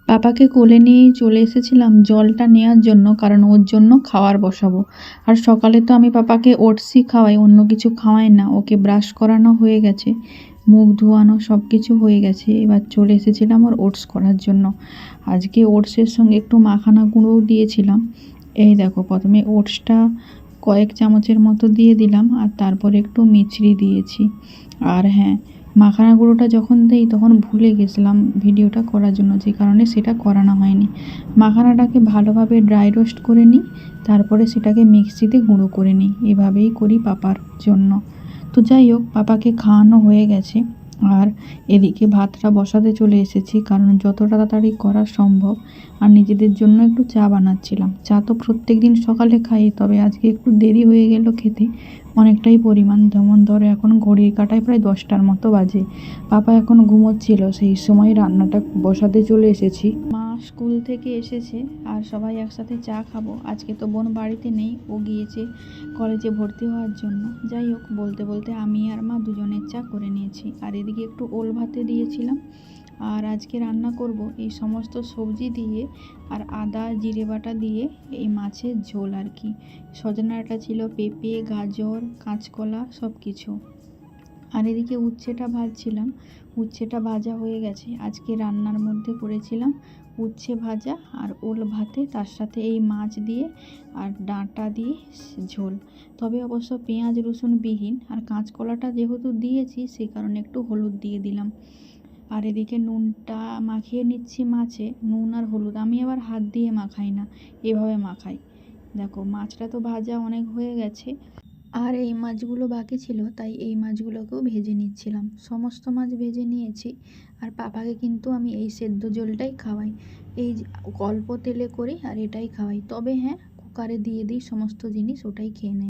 পাপাকে কোলে নিয়েই চলে এসেছিলাম জলটা নেওয়ার জন্য, কারণ ওর জন্য খাওয়ার বসাবো। আর সকালে তো আমি পাপাকে ওটসই খাওয়াই, অন্য কিছু খাওয়াই না। ওকে ব্রাশ করানো হয়ে গেছে, মুখ ধোয়ানো সব কিছু হয়ে গেছে। এবার চলে এসেছিলাম ওর ওটস করার জন্য। আজকে ওটসের সঙ্গে একটু মাখানা গুঁড়োও দিয়েছিলাম। এই দেখো, প্রথমে ওটসটা কয়েক চামচের মতো দিয়ে দিলাম, আর তারপরে একটু মিছরি দিয়েছি। আর হ্যাঁ, মাখানা গুঁড়োটা যখন দেই তখন ভুলে গেছিলাম ভিডিওটা করার জন্য, যে কারণে সেটা করানো হয়নি। মাখানাটাকে ভালোভাবে ড্রাই রোস্ট করে নিই, তারপরে সেটাকে মিক্সিতে গুঁড়ো করে নিই। এভাবেই করি পাপার জন্য। তো যাই হোক, পাপাকে খাওয়ানো হয়ে গেছে। আর এদিকে ভাতটা বসাতে চলে এসেছি, কারণ যত তাড়াতাড়ি করা সম্ভব। আর নিজেদের জন্য একটু চা বানাচ্ছিলাম। চা তো প্রত্যেক দিন সকালে খাই, তবে আজকে একটু দেরি হয়ে গেল খেতে, অনেকটাই পরিমাণ। যেমন ধরো এখন ঘড়ির কাঁটায় প্রায় 10টার মতো বাজে। পাপা এখন ঘুমোচ্ছিল, সেই সময় রান্নাটা বসাতে চলে এসেছি। মা স্কুল থেকে এসেছে আর সবাই একসাথে চা খাবো। আজকে তো বোন বাড়িতে নেই, ও গিয়েছে কলেজে ভর্তি হওয়ার জন্য। যাই হোক, বলতে বলতে আমি আর মা দুজনের চা করে নিয়েছি। আর এদিকে একটু ওল ভাতে দিয়েছিলাম। আর আজকে রান্না করব এই সমস্ত সবজি দিয়ে আর আদা জিরে বাটা দিয়ে এই মাছের ঝোল আর কি। সজনা ডাঁটা ছিল, পেঁপে, গাজর, কাঁচকলা সব কিছু। আর এদিকে উচ্ছেটা ভাজছিলাম। উচ্ছেটা ভাজা হয়ে গেছে। আজকে রান্নার মধ্যে করেছিলাম উচ্ছে ভাজা আর ওল ভাতে, তার সাথে এই মাছ দিয়ে আর ডাঁটা দিয়ে ঝোল। তবে অবশ্য পেঁয়াজ রসুন বিহীন। আর কাঁচকলাটা যেহেতু দিয়েছি, সেই কারণে একটু হলুদ দিয়ে দিলাম। আর এদিকে নুনটা মাখিয়ে নিচ্ছি মাছে, নুন আর হলুদ। আমি আবার হাত দিয়ে মাখাই না, এভাবে মাখাই। দেখো, মাছটা তো ভাজা অনেক হয়ে গেছে। আর এই মাছগুলো বাকি ছিল, তাই এই মাছগুলোকেও ভেজে নিচ্ছিলাম। সমস্ত মাছ ভেজে নিয়েছি। আর পাপাকে কিন্তু আমি এই সেদ্ধ ঝোলটাই খাওয়াই। এই অল্প তেলে করি আর এটাই খাওয়াই। তবে হ্যাঁ, কুকারে দিয়ে দিই সমস্ত জিনিস, ওটাই খেয়ে নেয়।